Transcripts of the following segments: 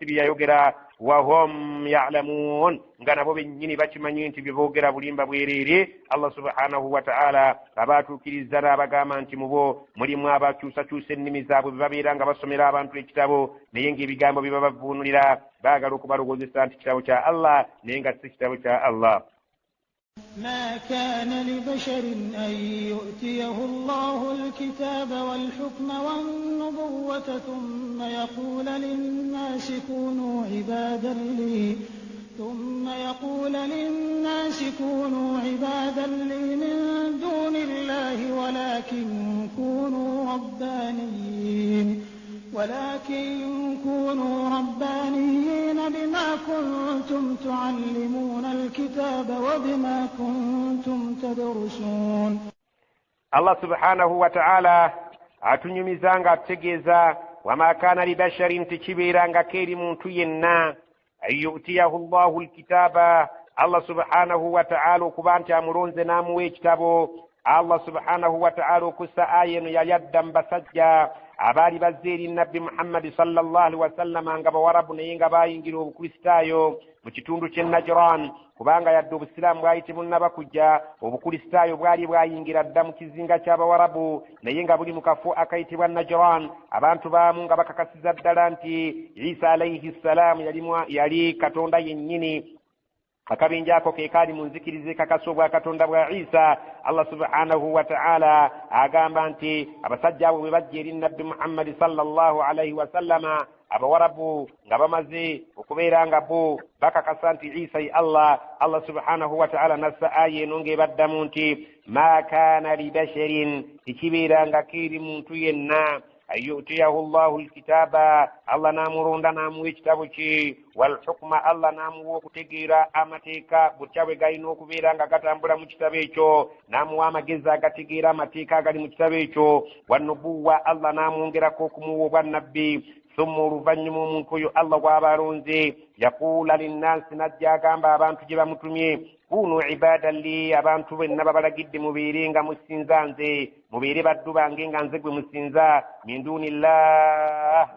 byayogera wahum ya'lamun nga nabo bennyini bakimanyi nti byeboogera bulimba bwerere. Allah subhanahu wa ta'ala abatuukiriza n'abagamba nti mubo mulimu abakyusakyusa ennimi zaabwe bwe babeera nga basomera abantu ekitabo naye ng'ebigambo bye babavuunulira baagala okubalogozesa nti kitabo kya Allah naye nga si kitabo kya Allah. ما كان لبشر أن يؤتيه الله الكتاب والحكم والنبوة ثم يقول للناس كونوا عبادا لي من دون الله ولكن كونوا ربانيين بما كنتم تعلمون الكتاب وبما كنتم تدرسون. الله سبحانه وتعالى atunyumizanga ategeeza wama kana libasharin tikibiranga keri muntu yenna ayyutiyahu Allahu alkitaba Allah subhanahu wa ta'ala okubanti amulonze namuwe ekitabo. Allah subhanahu wa ta'ala okussa ayeno yayadda mbasajja abaali bazze eri nabbi Muhammad sallallahu alaihi wasallam nga bawarabu naye nga bayingira obukristaayo mu kitundu ky'e Najran, kubanga yadde obusiraamu bwali tebunnaba kujja, obukristaayo bwali bwayingira dda mu kizinga ky'abawarabu naye nga buli mu kafo akayitibwa Najran. Abantu baamu nga bakakasiza ddala nti Isa alayhi salaam yali Katonda yennyini. Akabinja ako ke kaali mu nzikirize kakasa obwa Katonda bwa Isa. Allah subhanahu wa ta'ala agamba nti abasajja abo bwe bajja eri nabbi Muhammad sallallahu alayhi wa sallama abawarabu nga bamaze okubeera nga bo bakakasa nti Isa ye Allah. Allah subhanahu wa ta'ala nassa aya eno ng'ebaddamu nti ma kana libasharin tikibeeranga kiri muntu yenna ayyutiyahu Allahu alkitaba Allah namulonda namuwa ekitabo kye walhukma Allah namuwa okutegeera amateeka butya bwe galina okubeera nga gatambula mu kitabo ekyo, namuwa amagezi agategeera amateeka agali mu kitabo ekyo. Wannubuwa Allah namwongerako okumuwa obwannabbi. Thumma oluvannyuma omuntu oyo Allah bw'abalonze yaquula linnansi najja agamba abantu gye bamutumye kunu ibadan li, abantu benna babalagidde mubeere nga musinza nze, mubeere baddu bange nga nze gwe musinza. Min dunillah,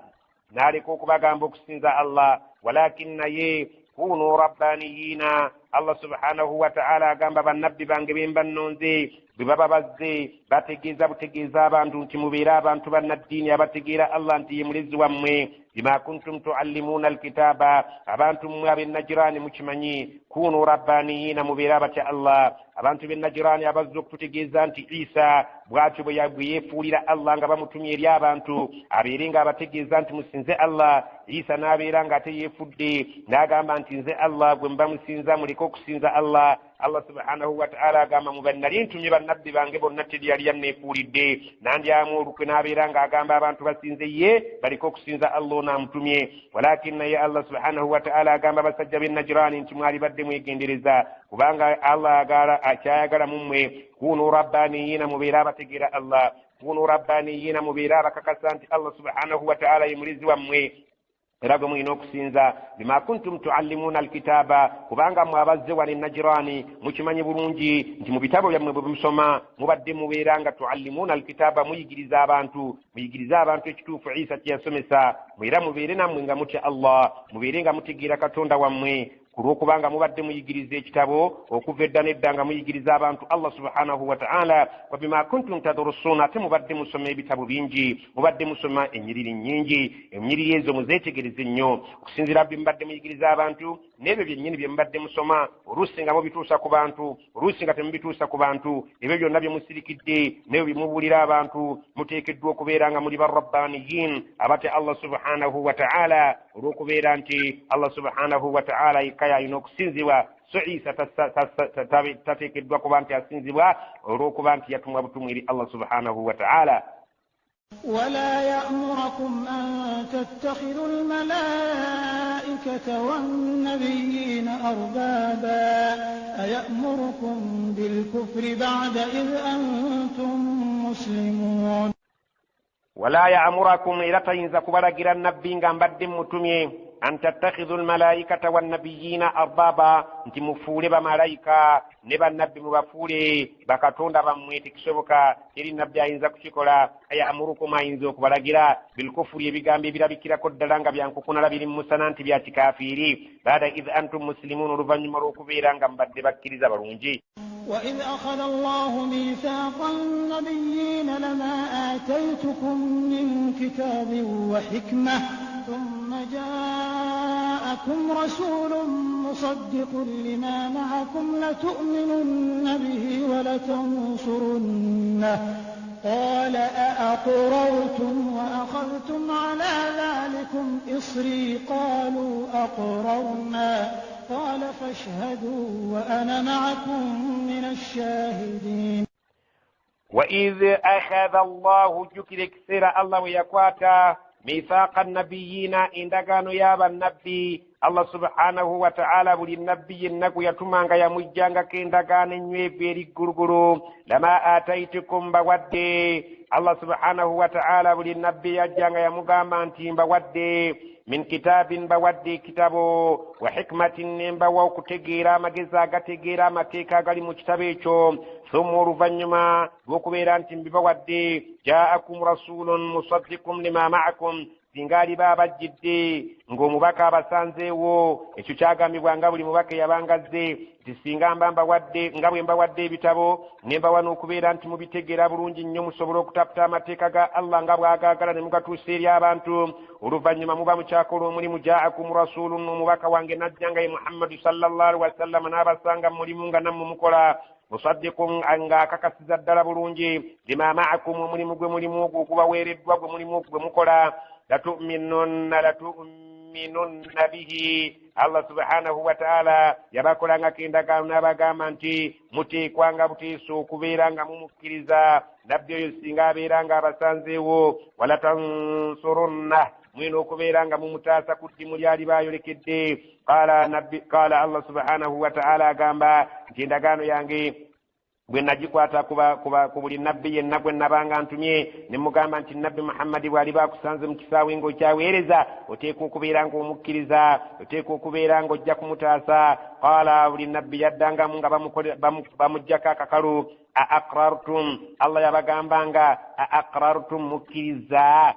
naaleka okubagamba okusinza Allah. Walakin naye kunu rabbaniyina, Allah subhanahu wa ta'ala agamba bannabbi bange bemba nnonze bwe baba bazze bategeeza butegeeza abantu nti mubeere abantu bannaddiini abategeera Allah nti ye mulezi wammwe. Bima kuntum tuallimuna alkitaba, abantu mmwe ab'e Najirani mukimanyi. Kunu rabbaniyina, mubeere abatya Allah. Abantu b'e Najirani abazze okututegeeza nti Isa bw'atyo bwe yeefuulira Allah nga bamutumye eri abantu abeere nga abategeeza nti musinze Allah. Isa n'abeera nga ate yeefudde n'agamba nti nze Allah gwe mba musinza, muleke okusinza Allah. Allah subhanahu wa ta'ala agamba mu bannali ntumye bannabbi bange bonna teri yali yanneefuulidde, nandyamu olukwe n'abeera ng'agamba abantu basinze ye baleke okusinza Allah n'amutumye. Walakin naye Allah subhanahu wa ta'ala agamba basajja b'e Najirani nti mwali badde mwegendereza, kubanga Allah akyayagala mu mmwe. Kunu rabbaniyina, mubeere abategeera Allah. Kunu rabbaniyina, mubeere abakakasa nti Allah subhanahu wa ta'ala ye mulezi wammwe era gwe mulina okusinza. Bima kuntum tuallimuna alkitaba, kubanga mwe abazze wano e Najirani mukimanyi bulungi nti mu bitabo byammwe bwe musoma mubadde mubeera nga tuallimuna alkitaba, muyigiriza abantu ekituufu Isa kye yasomesa. Era mubeere nammwe nga mutya Allah, mubeere nga mutegeera Katonda wammwe, kulwokubanga mubadde muyigiriza ekitabo okuva edda n'edda nga muyigiriza abantu Allah subhanahu wa ta'ala. Wa bima kuntum tadrusuuna, ate mubadde musoma ebitabo bingi, mubadde musoma ennyiriri nnyingi. Ennyiriri ezo muzeetegereze nnyo okusinziira bye mubadde muyigiriza abantu n'ebyo byennyini bye mubadde musoma. Oluusi nga mubituusa ku bantu, oluusi nga temubituusa ku bantu. Ebyo byonna bye musirikidde n'ebyo bye mubuulira abantu muteekeddwa okubeera nga muli barrabbaniyin, abatya Allah subhanahu wa ta'ala, olw'okubeera nti Allah subhanahu wa ta'ala kaya alina okusinzibwa. So Isa tateekeddwa kuba nti asinzibwa olw'okuba nti yatumwa butumwa eri Allah subhanahu wa ta'ala. ولا يأمركم أن تتخذوا الملائكة والنبيين أربابا أيأمركم بالكفر بعد إذ أنتم مسلمون. ولا يأمركم إلى تينزا كبرغير النبي nga mbadde mutumye an tattakhidhu almalaikata wannabiyina arbaba nti mufuule bamalayika ne bannabbi mubafuule bakatonda bammwe tekisoboka eri nabbi ayinza kukikola ayamurukum ayinza okubalagira bilkufuri ebigambo ebirabikirako ddala nga byankukunala biri musana nti bya kikafiiri baada idh antum muslimun oluvannyuma lw'okubeera nga mbadde bakkiriza balungi. وإذ أخذ الله ميثاق النبيين لما آتيتكم من كتاب وحكمة ثم جاءكم رسول مصدق لما معكم لتؤمنن به ولتنصرنه قال أأقررتم وأخذتم على ذلكم إصري قالوا أقررنا قال فاشهدوا وأنا معكم من الشاهدين. وإذ أخذ الله جكرك سير الله ويكواتا ميثاق النبيين إندغانو يابا النبي الله سبحانه وتعالى بل النبي النكو يتمانغ يمجانغ كإندغان نيبيري غرغرو لما آتيتكم بودي الله سبحانه وتعالى بل النبي يجانغ يمغامانتي بودي min kitabin bawadde kitabo wa hikmatin bawa kutegeera amagezi agategeera amateeka agali mu kitabo ekyo thumma oluvannyuma lw'okubeera nti mbibawadde jaakum rasulun musaddiqun lima ma'akum singa aliba abajjidde ng'omubaka abasanzeewo ekyo kyagambibwa nga buli mubaka yabangazze nti singa mbawadde nga bwe mbawadde ebitabo ne mbawa n'okubeera nti mubitegeera bulungi nnyo musobole okutaputa amateeka ga Allah nga bw'agaagala ne mugatuusa eri abantu oluvannyuma muba mukyakola omulimu jaakum rasulun omubaka wange najja nga ye Muhammadu sallallahu alaihi wasallam n'abasanga mulimu nga nammwe mukola musaddiqun nga akakasiza ddala bulungi lima ma'akum omulimu gwe mulimu ogwo okubaweereddwa gwe mulimu gwe mukola latu'minunna bihi. Allah subhanahu wa ta'ala yabakolanga kendagaano n'abagamba nti muteekwanga buteesa okubeera nga mumukkiriza nabbi oyo singa abeera nga abasanzeewo wala tansurunna mwina okubeera nga mumutaasa ku ddimu lyali baayolekedde. Qaala Allah subhanahu wa ta'ala agamba nti endagaano yange bwe nagikwata ku buli nabbi yenna gwe nabanga ntumye ne mugamba nti nabbi Muhammadi bw'ali baakusanze mu kisaawe ng'okyaweereza oteekwa okubeera ng'omukkiriza oteekwa okubeera ng'ojja kumutaasa. Qaala buli nabbi yaddangamu nga bamuggyako akakalu aqrartum. Allah yabagambanga aqrartum mukkiriza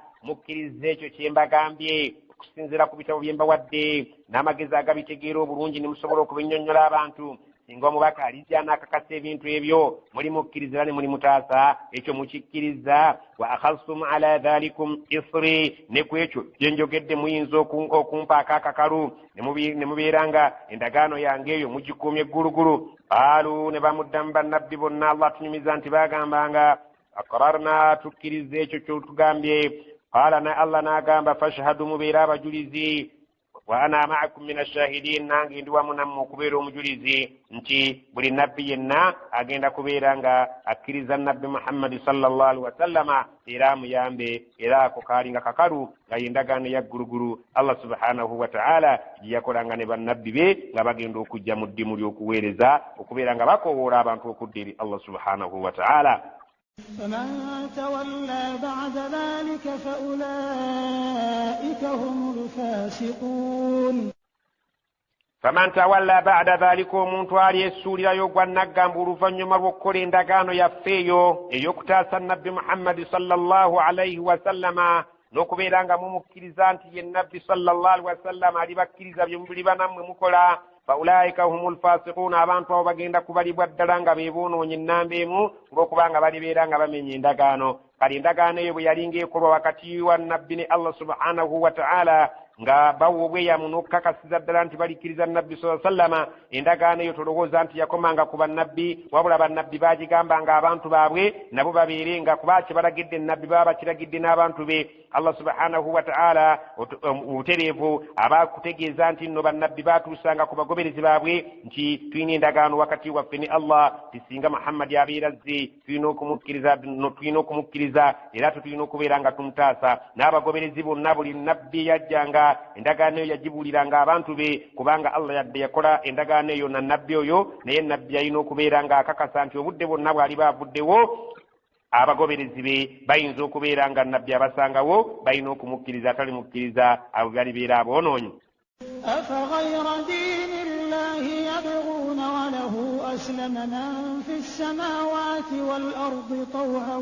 ekyo kye mbagambye okusinziira ku bitabo bye mbawadde n'amagezi agabitegeera obulungi ne musobola okubinnyonnyola abantu. Singa omubaka alijja n'akakasa ebintu ebyo muli mukkiriza ne muli mutaasa ekyo mukikkiriza. Wa akhadhtum ala dhalikum isri ne ku ekyo gye njogedde muyinza okumpaako akakalu ne mubeera nga endagaano yange eyo mugikuumye eggulugulu. Qaalu ne bamuddamu bannabbi bonna Allah tunyumiza nti baagambanga aqrarna tukkiriza ekyo kyotugambye. Qaala na Allah n'agamba fashhadu mubeera abajulizi wa ana ma'akum min ash-shahidin nange ndi wamu nammwe okubeera omujulizi nti buli nabbi yenna agenda kubeera nga akkiriza nabbi Muhammad sallallahu alaihi wasallama era amuyambe era ako kaalinga kakalu nga yendagaano ya ggulugulu Allah subhanahu wa ta'ala yakolanga ne bannabbi be nga bagenda okujja mu ddimu ly'okuweereza okubeera nga bakoowoola abantu okudda eri Allah subhanahu wa ta'ala. فمن تولى بعد ذلك فأولئك هم الفاسقون. فمن تولى بعد ذلك omuntu alyesuulirayo gwannagamba oluvannyuma lw'okukola endagaano yaffeeyo ey'okutaasa nabbi Muhammadi sallallahu alaihi wasallama n'okubeera nga mumukkiriza nti ye nabbi sallallahu alaihi wasallama alibakkiriza bye muli banammwe mukola. faulaika humul fasiquna abantu abo bagenda kubalibwa ddala nga beebonoonye ennamba emu olw'okubanga balibeera nga bamenya endagaano. Kale endagaano eyo bwe yalinga ekolwa wakati wa nabbi ne Allah subhanahu wa ta'ala nga bawa obweyamu n'okukakasiza ddala nti balikkiriza nabbi sallallahu alaihi wasallama endagaano eyo tolowooza nti yakomanga ku bannabbi wabula bannabbi baagigambanga abantu baabwe nabo babeere nga kuba kyebalagidde nabbi baba bakiragidde n'abantu be. Allah subhanahu wa ta'ala obutereevu abakutegeeza nti nno bannabbi baatuusanga ku bagoberezi baabwe nti tulina endagaano wakati waffe ne Allah tisinga Muhammad abeera azze tulina okumukkiriza era tulina okubeera nga tumutaasa n'abagoberezi bonna buli nabbi yajjanga endagaano eyo yagibuuliranga abantu be kubanga Allah yadde yakola endagaano eyo na nabbi oyo naye nabbi yalina okubeera nga akakasa nti obudde bwonna bw'ali baavuddewo abagoberezi be bayinza okubeera nga nabbi abasangawo balina okumukkiriza atali mukkiriza abo balibeera aboonoonyi. أفغير دين الله يبغون وله أسلم من في السماوات والأرض طوعا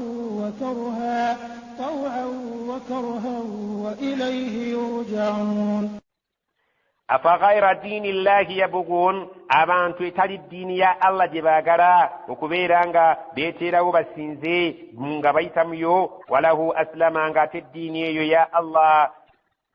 وكرها وإليه يرجعون أفغير دين الله يبغون abantu etali ddiini ya Allah gye baagala okubeera nga beeteerawo basinze nga bayitamuyo walahu aslama nga ate eddiini eyo ya Allah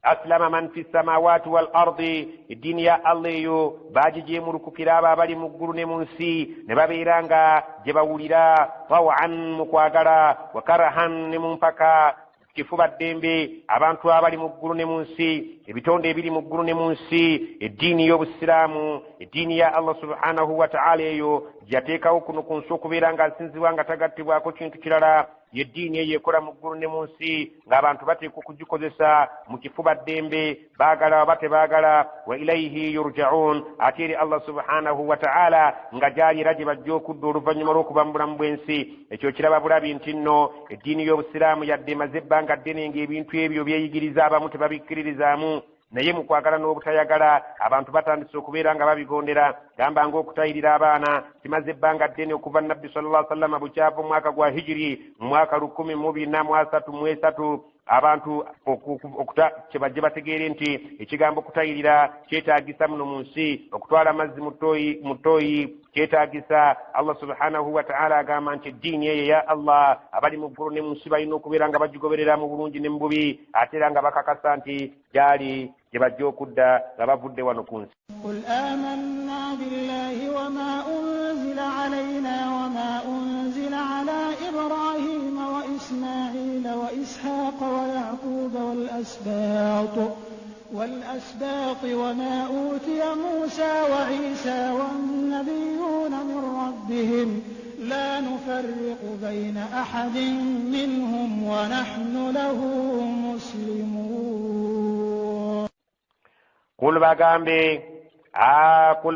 aslama man fi samawati wal ardi eddiini ya Allah eyo bagijeemulukukira abo abali mu ggulu ne mu nsi ne babeera nga gye bawulira tawan mu kwagala wa karahan ne mu mpaka kifuba ddembe abantu abali mu ggulu ne mu nsi ebitonde ebiri mu ggulu ne mu nsi eddiini y'obusiraamu eddiini ya Allah subhanahu wa ta'ala eyo gyateekawo kuno ku nsi okubeera nga asinzibwa nga tagattibwako kintu kirala yeddiini eyo ekola mu ggulu ne mu nsi ng'abantu bateekwa okugikozesa mu kifuba ddembe baagala oba tebaagala wa ilaihi yurja'un ate eri Allah subhanahu wa ta'ala nga gyali era gye bajja okudda oluvannyuma lw'okuba mu bulamu bw'ensi ekyo kiraba bulabi nti nno eddiini y'obusiraamu yadde emaze ebbanga ddene ng'ebintu ebyo byeyigiriza abamu tebabikkiririzaamu naye mu kwagala n'obutayagala abantu batandise okubeera nga babigondera gamba ng'okutayirira abaana kimaze ebbanga ddene okuva nabbi sallallahu alaihi wasallam bukyava omwaka gwa hijiri mu mwaka 1433 abantu kyebajje bategeere nti ekigambo okutayirira kyetaagisa muno mu nsi okutwala amazzi mu ttooyi kyetaagisa Allah subhanahu wa ta'ala agamba nti eddiini eyo ya Allah abali mu ggulu ne mu nsi balina okubeera nga bagigoberera mu bulungi ne mu bubi ate era nga bakakasa nti gyali gye bajja okudda nga bavudde wano ku nsi قل آمنا بالله وما أنزل علينا وما أنزل على إبراهيم وإسماعيل وإسحاق ويعقوب والأسباط وما أوتي موسى وعيسى والنبيون من ربهم لا نفرق بين أحد منهم ونحن له مسلمون قل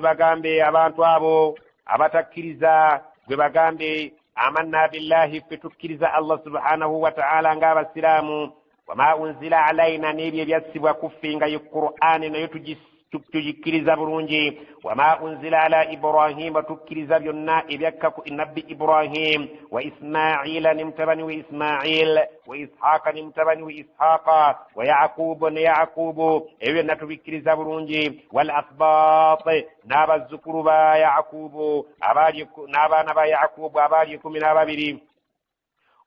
bagambe abantu abo abatakkiriza gwe bagambe amanna billahi ffe tukkiriza Allah subhanahu wa ta'ala ng'abasiraamu wama unzila alaina n'ebyo ebyassibwa ku ffe nga ye Qur'ani nayo tugikkiriza bulungi wama unzila ala Ibrahima tukkiriza byonna ebyakka ku nabbi Ibrahim wa Ismaila ne mutabani wa Ismail wa Ishaqa ne mutabani wa Ishaqa wa Yaqubu ne Yaqubu ebyo byonna tubikkiriza bulungi wal asbat n'abazzukulu ba Yaqubu n'abaana ba Yaqubu abaali 12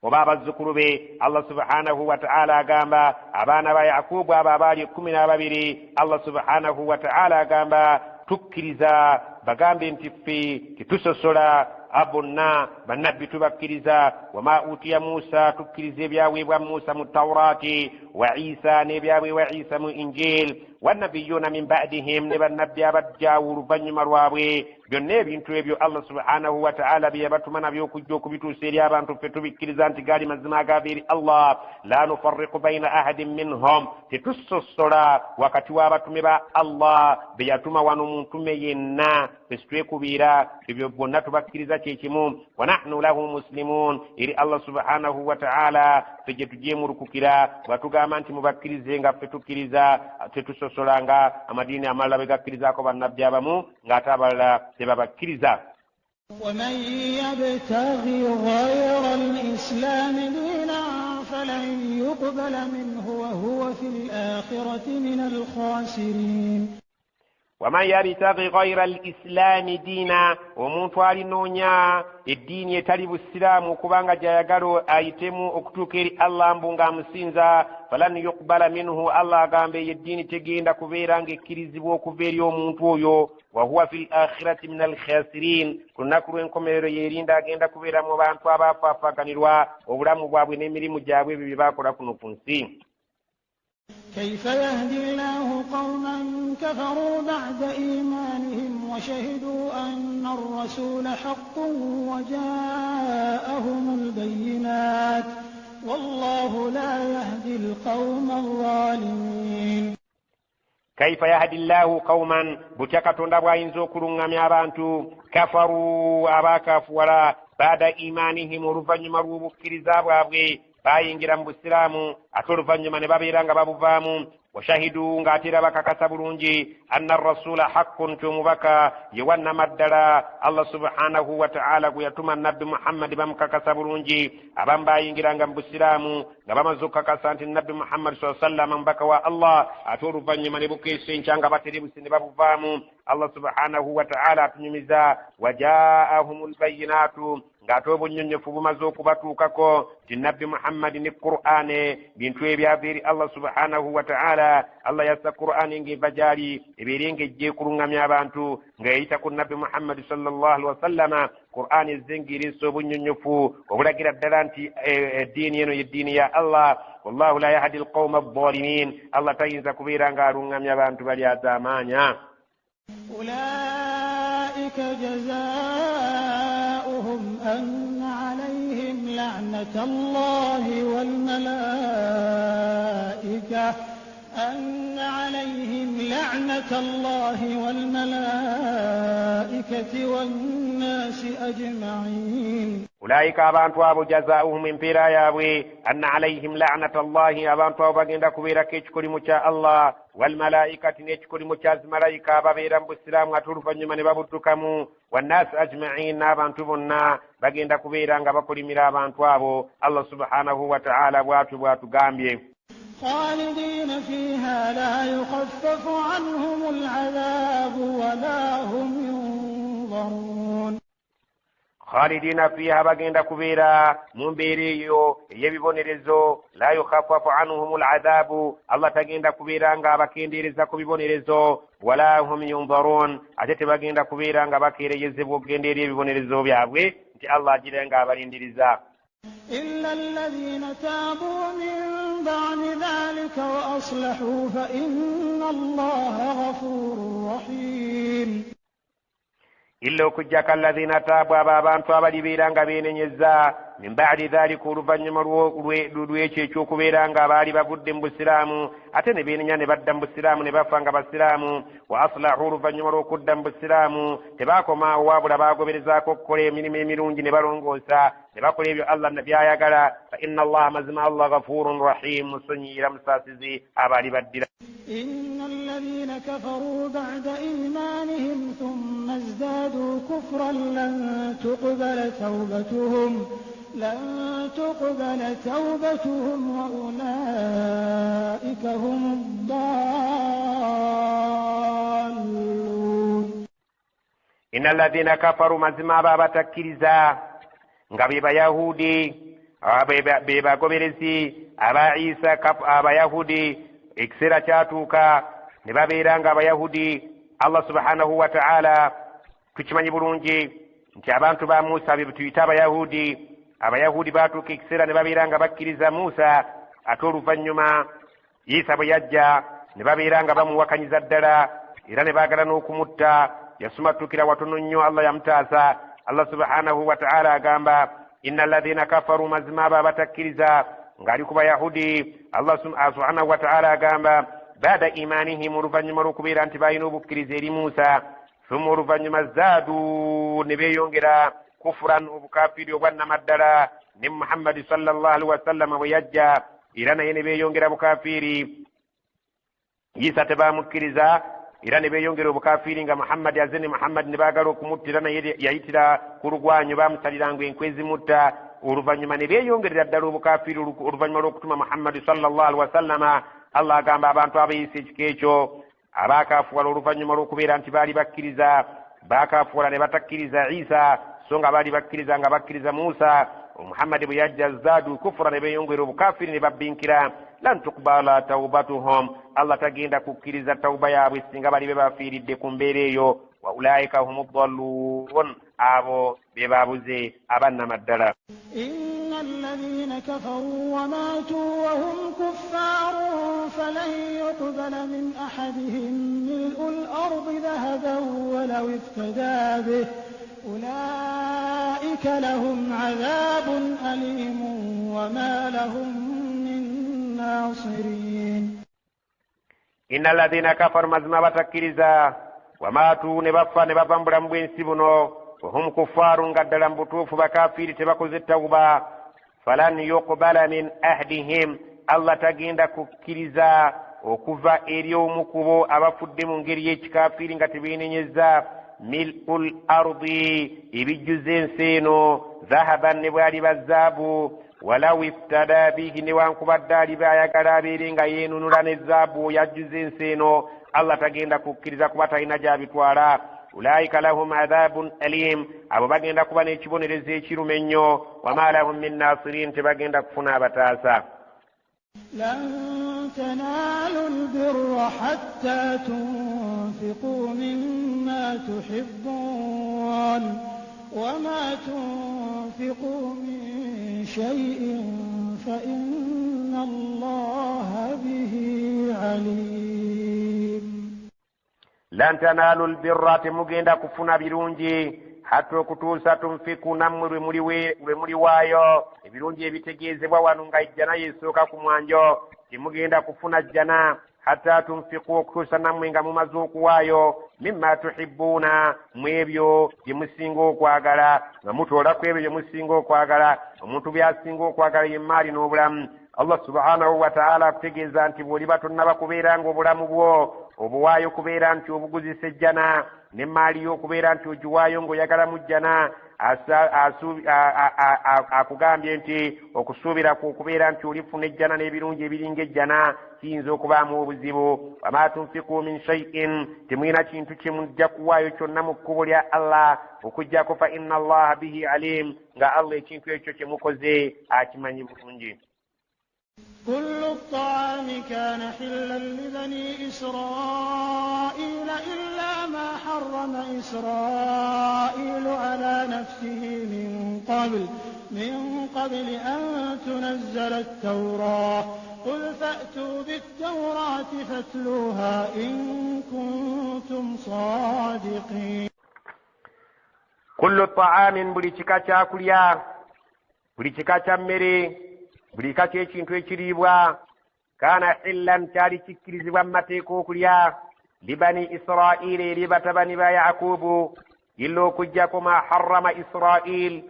oba abazzukulu be Allah subhanahu wa ta'ala agamba abaana ba Yaqubu abo abaali 12 Allah subhanahu wa ta'ala agamba tukkiriza bagambe nti ffe tetusosola abonna bannabbi tubakkiriza wama utiya Musa tukkiriza ebyaweebwa Musa mu Tawraati wa Isa n'ebyaweebwa Isa mu Injil wannabiyuuna min ba'dihim ne bannabbi abajjaawo oluvannyuma lwabwe byonna ebintu ebyo Allah subhanahu wa ta'ala bye yabatuma nabyo okujja okubituusa eri abantu ffe tubikkiriza nti gaali mazima agaava eri Allah la nufarriqu bayna ahadin minhum tetusosola wakati w'abatume ba Allah be yatuma wano mu ntume yenna ffe situekubiira ebyo bonna tubakkiriza kyekimu wa nahnu lahu muslimun eri Allah subhanahu wa ta'ala ffe gye tujeemulukukira bwatugamba nti mubakkirize nga ffe tukkiriza tetusosolanga amadiini amalala be gakkirizaako bannabbi abamu ng'ate abalala tebabakkiriza ومن يبتغي غير الإسلام دينا فلن يقبل منه وهو في الآخرة من الخاسرين ومن يبتغي غير الإسلام دينا omuntu alinoonya eddiini etali busiraamu kubanga gyayagala ayitemu okutuuka eri Allah mbu ng'amusinza falan yuqbala minhu Allah agamba eyo eddiini tegenda kubeera ng'ekkirizibwa okuva eri omuntu oyo wa huwa fil akhirati min alkhasirin ku lunaku lw'enkomerero yerinda agenda kubeera mu bantu abaafaafaganirwa obulamu bwabwe n'emirimu gyabwe ebyo bye baakola kuno ku nsi كيف يهدي الله قوما كفروا بعد إيمانهم وشهدوا أن الرسول حق وجاءهم البينات والله لا يهدي القوم الظالمين كيف يهدي الله قوما بتكتون بواينزو كرونغامي abantu كفروا أباكفورا بعد إيمانهم ورفن مروب كرزا بابغي bayingira mu busiraamu ate oluvannyuma ne babeera nga babuvaamu washahidu ng'ate era bakakasa bulungi anna rasula haqqun nti omubaka ye wannama ddala Allah subhanahu wa ta'ala gwe yatuma nabbi Muhammad bamukakasa bulungi abamu bayingiranga mu busiraamu nga bamaze okukakasa nti nabbi Muhammad sallallahu alaihi wasallam mubaka wa Allah ate oluvannyuma ne bukeesa enkya nga baterebuse ne babuvaamu Allah subhanahu wa ta'ala atunyumiza wajaahumul bayyinatu ng'ate obunyonyofu bumaze okubatuukako ti nabbi Muhammad ne Qur'ane bintu ebyava eri Allah subhanahu wa ta'ala Allah yassa Qur'ani ng'eva gyali ebeere ng'ejja ekulungamya abantu ng'eyita ku nabbi Muhammad sallallahu alaihi wasallama Qur'ani ezzengiirisa obunyonyofu obulagira ddala nti eddiini eno yeddiini ya Allah wallahu la yahdi alqawma adh-dhalimin Allah tayinza kubeera ng'alungamya abantu bali azaamaanya أولئك جزاؤهم أن عليهم لعنة الله والملائكة والناس أجمعين أولئك abantu abo jazaؤهم empeera yaabwe anna alayhim la'nata allahi abantu abo bagenda kubeerako ekikolimu kya Allah walmalaikati n'ekikolimu kya zimalayika ababeera mu busiraamu ate oluvannyuma ne babuddukamu wannaasi ajma'in n'abantu bonna bagenda kubeera nga bakolimira abantu abo Allah subhanahu wa ta'ala bw'atugambye خالدين فيها لا يخفف عنهم العذاب ولا هم ينظرون خالدين فيها bagenda kubeera mu mbeera eyo ey'ebibonerezo la yukhaffafu anhum al'adhabu Allah tagenda kubeera nga abakendeereza ku bibonerezo wala hum yunzarun ate tebagenda kubeera nga bakeereyezebwa okugenda eri ebibonerezo byabwe nti Allah agira nga abalindiriza إلا الذين تابوا من بعد ذلك وأصلحوا فإن الله غفور رحيم إلا okujjako alladhina taabu abo abantu abalibeera nga beenenyezza min ba'di dhalika oluvannyuma lw'ekyo ekyokubeera nga abaali bavudde mu busiraamu ate ne beenenya ne badda mu busiraamu ne bafa nga basiraamu wa aslahu oluvannyuma lw'okudda mu busiraamu tebaakomaawo wabula baagoberezaako okukola emirimu emirungi ne balongoosa ne bakola ebyo Allah byayagala fa inna allaha mazima Allah ghafurun rahim musonyiira musaasizi abaali baddira إن الذين كفروا بعد إيمانهم ثم ازدادوا كفرا لن تقبل توبتهم وأولئك هم الضالون إن الذين كفروا مزما بابا تكريزا nga be bayahudi be bagoberezi aba Isa abayahudi ekiseera kyatuuka ne babeera nga abayahudi Allah subhanahu wa ta'ala tukimanyi bulungi nti abantu ba Musa be tuyita abayahudi baatuuka ekiseera ne babeera nga bakkiriza Musa ate oluvannyuma Isa bwe yajja ne babeera nga bamuwakanyiza ddala era ne baagala n'okumutta yasumatukira watono nnyo Allah yamutaasa Allah subhanahu wa ta'ala agamba inna alladhina kafaru mazima abo abatakkiriza ng'ali ku bayahudi Allah subhanahu wa ta'ala agamba baada imanihim oluvannyuma lw'okubeera nti balina obukkiriza eri Musa thumma oluvannyuma zaadu ne beeyongera kufuran obukafiri obwannamaddala ne Muhammadi sallallahu alaihi wasallam bwe yajja era naye ne beeyongera bukafiri Isa tebamukkiriza era ne beeyongera obukafiri nga Muhammad azze ne Muhammad ne baagala okumuttira naye yayitira ku lugwanyu baamusaliranga enkwe ezimutta oluvannyuma ne beeyongerera ddala obukafiri oluvannyuma lw'okutuma Muhammad sallallahu alaihi wasallama Allah agamba abantu abayisa ekiko ekyo abaakaafuwala oluvannyuma lw'okubeera nti baali bakkiriza baakaafuwala ne batakkiriza Isa so nga baali bakkiriza nga bakkiriza Musa Muhammad bwe yajja zaadu kufura ne beeyongera obukafiri ne babbinkira lan tuqbala taubatuhum Allah tagenda kukkiriza tawuba yaabwe singa bali be bafiiridde ku mbeera eyo wa ulaika humu ddalluun abo be baabuze abannamaddala inna alladhina kafaru wa matu wa hum kuffarun falan yuqbala min ahadihim mil'ul ardi dhahaban walaw iftada bihi أولئك لهم عذاب أليم وما لهم من ناصرين إن الذين كفروا مزما بتكريزا وماتوا نبفا نبفا مبين سبنو وهم كفار قدلا بطوف بكافير تبكوز التوبة falan yuqbala min ahdihim Allah tagenda kukkiriza okuva eri omukubo abafudde mu ngeri y'ekikafiiri nga tebeenenyeza mil'ul ardi ebijjuza ensi eno zahaban ne bwali bazaabu walaw iftada bihi newankubadde aliba ayagala abeere nga yeenunula ne zaabu yajjuza ensi eno Allah tagenda kukkiriza kuba talina gy'abitwala ulaika lahum adhabun alim abo bagenda kuba n'ekibonerezo ekiruma ennyo wama lahum min nasirin tebagenda kufuna abataasa لن تنالوا البر حتى تنفقوا مما تحبون وما تنفقوا من شيء فإن الله به عليم لن تنالوا البر تمugenda kufuna birungi hatta okutuusa tunfiku nammwe lwe muli waayo ebirungi ebitegeezebwa wano nga ejjana yeesooka ku mwanjo temugenda kufuna jjana hatta tunfiku okutuusa nammwe nga mumaze okuwaayo mimma tuhibbuuna mu ebyo bye musinga okwagala nga mutoola ku ebyo bye musinga okwagala omuntu by'asinga okwagala ye maali n'obulamu Allah subhanahu wa ta'ala akutegeeza nti bw'oliba tonnaba kubeera ng'obulamu bwo obuwaayo kubeera nti obuguzisa ejjana ne maali yo okubeera nti ogiwaayo ng'oyagala mu jjana akugambye nti okusuubira ku okubeera nti olifuna ejjana n'ebirungi ebiringa ejjana kiyinza okubaamu obuzibu wama tunfiku min shay'in temulina kintu kye mujja kuwaayo kyonna mu kkubo lya Allah okuggyako fa inna allaha bihi alim nga Allah ekintu ekyo kye mukoze akimanyi bulungi كل الطعام كان حلا لبني إسرائيل إلا ما حرم إسرائيل على نفسه من قبل أن تنزل التوراة قل فأتوا بالتوراة فاتلوها إن كنتم صادقين كل الطعام بلتكا كليا بلتكا مري buli kati ekintu ekiriibwa kaana hillan kyali kikkirizibwa mu mateeka okulya libani israila eri batabani ba yakubu illa okuggyako ma harrama israil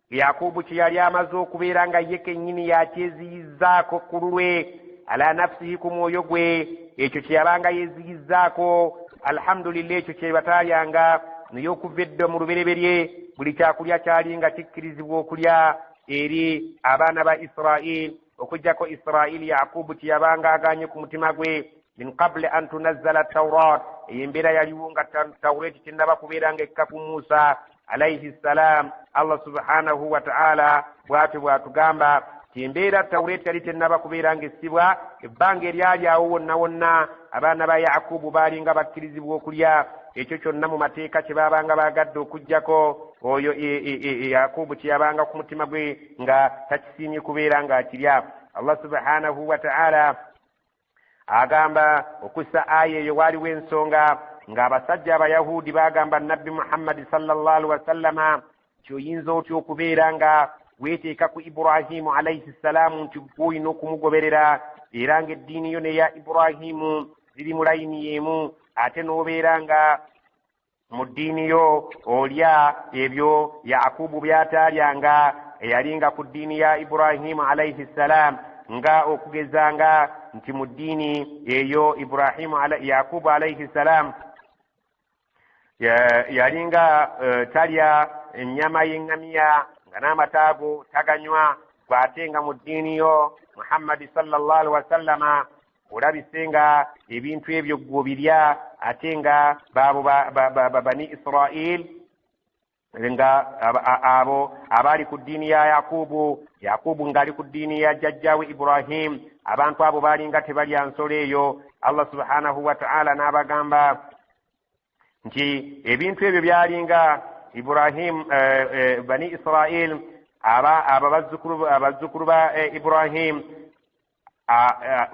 yakubu kye yali amaze okubeera nga ye kennyini yakyeziyizzaako ku lulwe ala nafsihi ku mwoyo gwe ekyo kye yabanga yeziyizzaako alhamdulillah ekyo kye bataalyanga naye okuva edda mu lubereberye buli kyakulya kyali nga kikkirizibwa okulya eri abaana ba Israil okujjako Israil Yakubu tiyabanga aganye ku mutima gwe min qabli an tunazzala tawrat embeera yaliwo nga tawreti tennaba kubeera nga ekka ku Musa alayhi salam Allah subhanahu wa ta'ala bw'atyo bw'atugamba embeera tawreti yali tennaba kubeera nga essibwa ebbanga eryali awo wonna wonna abaana ba Yakubu baali nga bakkirizibwa okulya ekyo kyonna mu mateeka kye baabanga baagadde okuggyako oyo Yakubu kye yabanga ku mutima gwe nga takisiimye kubeera ng'akirya Allah subhanahu wa ta'ala agamba okussa aya eyo waaliwo ensonga ng'abasajja abayahudi bagamba nabbi Muhammad sallallahu alaihi wasallama kyoyinza otya okubeera nga weeteeka ku Ibrahimu alayhi salaamu nti gw'olina okumugoberera era ng'eddiini yo neya Ibrahimu ziri mu layini y'emu ate n'obeera nga mu ddiini yo olya ebyo Yakubu by'ataalyanga eyalinga ku ddiini ya Ibrahimu alayhi salaam nga okugezanga nti mu ddiini eyo Yakubu alayhi salaam yalinga talya ennyama y'eŋŋamiya nga n'amataago taganywa bw'ate nga mu ddiini yo Muhammad sallallahu alaihi wasallama olabise nga ebintu ebyo gw'obirya ate nga baabo bani Israil nga abo abaali ku ddiini ya Yakubu ng'ali ku ddiini ya jjajjaawe Ibrahim abantu abo baali nga tebalya nsolo eyo Allah subhanahu wa ta'ala n'abagamba nti ebintu ebyo byalinga Ibrahim bani Israil abazzukulu ba Ibrahim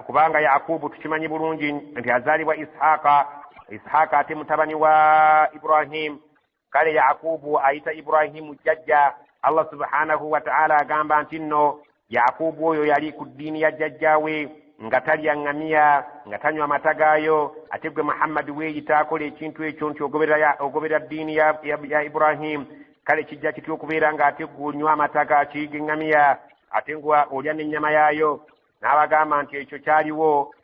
kubanga Yakubu tukimanyi bulungi nti azaalibwa Ishaaka ate mutabani wa Ibrahim kale Yakubu ayita Ibrahimu jjajja Allah subhanahu wa ta'ala agamba nti nno Yakubu oyo yali ku ddiini ya jjajjaawe nga talya ŋŋamiya nga tanywa mata gaayo ate gwe Muhammad weeyita akola ekintu ekyo nti ogobera ddiini ya Ibrahim kale kijja kitya okubeera ng'ate gw'onywa amata g'eŋŋamiya ate ngwa olya n'ennyama yaayo. N'abagamba nti ekyo kyaliwo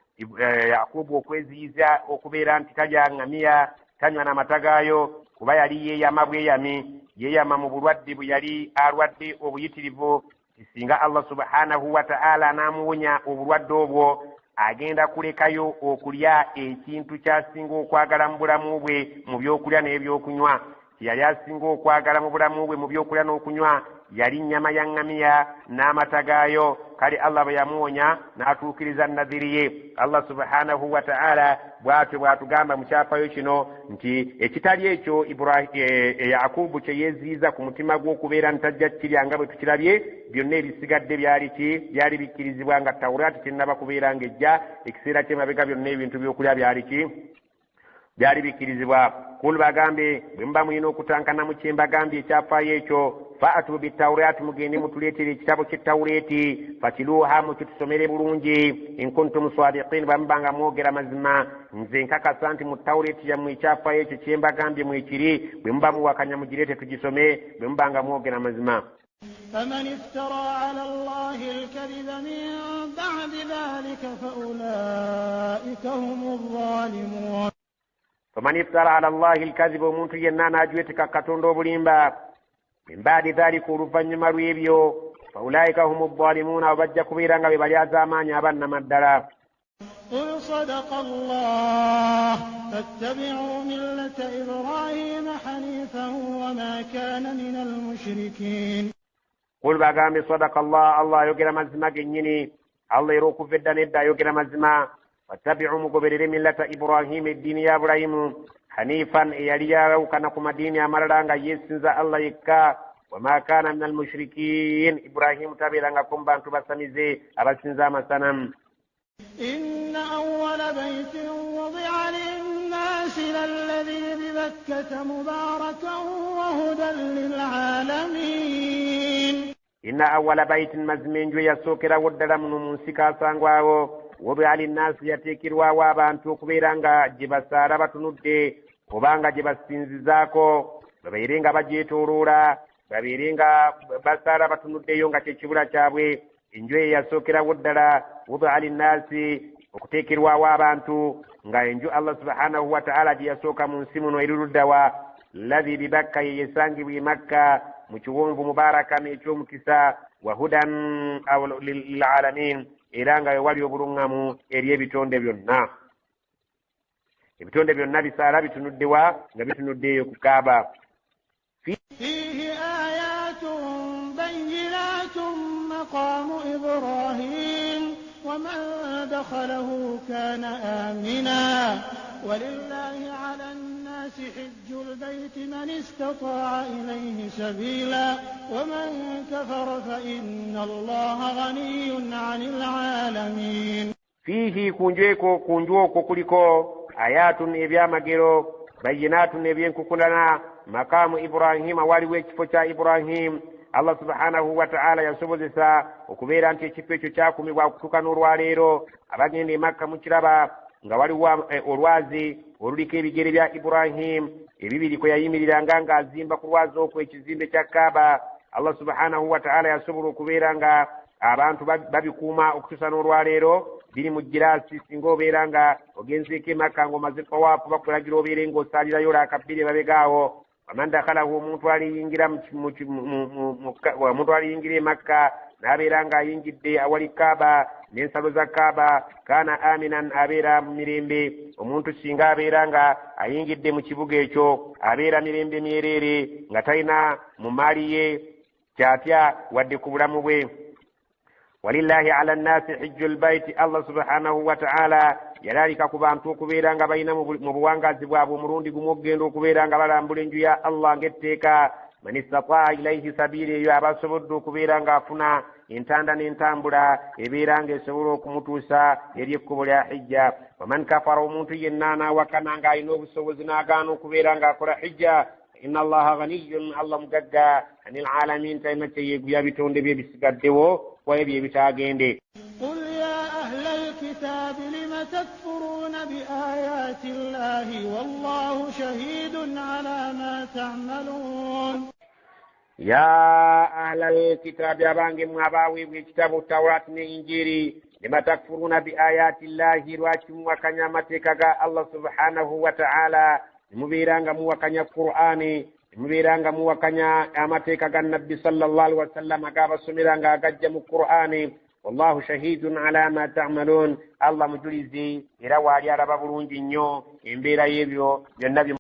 Yakubu okweziyiza okubeera nti talya ŋŋamiya, tanywa n'amata gaayo, kuba yali yeeyama bweyami, yeeyama mu bulwadde bwe yali alwadde obuyitirivu. Singa Allah subhanahu wa ta'ala n'amuwonya obulwadde obwo, agenda kulekayo okulya ekintu ky'asinga okwagala mu bulamu bwe mu byokulya n'ebyokunywa. Yali asinga okwagala mu bulamu bwe mu byokulya n'okunywa yali nnyama ya ŋŋamiya n'amata gaayo. Kale Allah bwe yamuwonya n'atuukiriza nadhiri ye. Allah subhanahu wa ta'ala bw'atyo bw'atugamba mu kyafayo kino nti ekitali ekyo Yakubu kye yeeziyiza ku mutima gwe okubeera ntajja kirya nga bwe tukirabye, byonna ebisigadde byali ki? Byali bikkirizibwa nga Tawuraati tennaba kubeera ng'ejja. Ekiseera ky'emabega byonna ebintu by'okulya byali ki? Byali bikkirizibwa. Kulu bagambe bwe muba mulina okutankana mu kye mbagambye ekyafaayo ekyo, fa'atu bitawuraati, mugende mutuleetere ekitabo ky'ettawureeti, fatiluha mukitusomere bulungi, in kuntum sadiqin, bamuba nga mwogera mazima. Nze nkakasa nti mu ttawureeti yammwe ekyafaayo ekyo kye mbagambye mwekiri. Bwe muba muwakanya mugireete tugisome, bwe muba nga mwogera mazima. فمن افترى على الله الكذب من بعد ذلك فأولئك هم الظالمون. فمن افترى على الله الكذب ومنت ينانا جوتك كتوندو بليمبا من بعد ذلك ورفنما ريبيو فأولئك هم الظالمون وبجا كبيرا ببالي زمان يابن مدلا. قل صدق الله فاتبعوا ملة إبراهيم حنيفا وما كان من المشركين. قل باقامي صدق الله، الله يقرأ مزما جنيني، الله يروكو في الدنيا يقرأ مزما. واتبعوا مقبرر ملة إبراهيم الدين يا إبراهيم حنيفا يليا وكانكم الدين يا مرلانغا يسنزا الله يكا وما كان من المشركين. إبراهيم تابلانغكم بانتو بسميزي أبسنزا مسنم. إن أول بيت وضع للناس للذي ببكة مباركا وهدى للعالمين. إن أول بيت مزمين جو يسوكرا ودلم نمسكا سانغواو وضع للناس yateekirwa abantu okubeera nga gye basaara batunudde kubanga gye basinzizaako, babeere nga bagyetooloola, babeere nga basaara batunuddeyo nga kyekibula kyabwe. Enju eyo yasookerawo ddala wudia linnaasi, okuteekirwawo abantu, nga enju Allah subhanahu wa ta'ala gye yasooka mu nsi muno eriruddawa, ladhi bibakka ye yesangibwa e Makka mu kiwonvu mubarakan eky'omukisa, wa hudan lilalamin, era nga wewali obuluŋŋamu eri ebitonde byonna. Ebitonde byonna bisaala bitunuddewa nga bitunudde eyo ku Kaaba. فيه آيات بينات مقام إبراهيم ومن دخله كان آمنا ولله على الناس حج البيت من استطاع إليه سبيلا ومن كفر فإن الله غني عن العالمين. فيه kunjweko kuliko ayatun ebyamagero, bayinatun ebyenkukulana, makamu Ibrahima, waliwo ekifo kya Ibrahim. Allah subhanahu wa ta'ala yasobozesa okubeera nti ekifo ekyo kyakumibwa okutuuka n'olwaleero. Abagenda e Makka mukiraba nga waliwo olwazi oluliko ebigere bya Ibrahim ebibiri kwe yayimiriranga ng'azimba ku lwazi okwo ekizimbe kya Kaaba. Allah subhanahu wa ta'ala yasobola okubeera nga abantu babikuuma okutuusa n'olwaleero, biri mu giraasi. Singa obeera nga ogenzeeko e Makka ng'omaze tawaafu bakulagira obeere ng'osaalirayo lakabbiri babegaawo. Waman dakhalahu, omuntu aliyingira e Makka n'abeera ng'ayingidde awali Kaaba n'ensalo za Kaaba, kaana aminan, abeera mu mirembe. Omuntu singa abeera nga ayingidde mu kibuga ekyo abeera mirembe myereere nga talina mu maali ye kyatya wadde ku bulamu bwe. Walillahi ala nnasi hijjul bayti, Allah subhanahu wa ta'ala yalalika ku bantu okubeera nga balina mu buwangazi bwabwe omulundi gumu okugenda okubeera nga balambula enju ya Allah ng'etteeka. Man istataa ilayhi sabila, eyo abasobodde okubeera ng'afuna entanda n'entambula ebeera ng'esobola okumutuusa eri ekkubo lya hijja. Waman kafara, omuntu yenna anaawakana ng'alina obusobozi n'agaana okubeera ng'akola hijja, inna Allaha ghaniyyun, Allah mugagga, anil alamin, talina kyeyeeguya bitonde bye bisigaddewo webyo ebitaagende. قل يا أهل الكتاب لم تكفرون بآيات الله والله شهيد على ما تعملون. ya ahlal kitabi abange mwabaweebwa ekitabu tawrat ne injiri lima takfuruna bi ayati llahi lwaki muwakanya amateeka ga Allah subhanahu wa ta'ala mubeeranga muwakanya qur'ani mubeeranga muwakanya amateeka ga nabbi sallallahu alaihi wasallam agabasomeranga agajja mu qur'ani wallahu shahidun ala ma ta'malun Allah mujulizi era waali alaba bulungi nnyo embeera y'ebyo byonna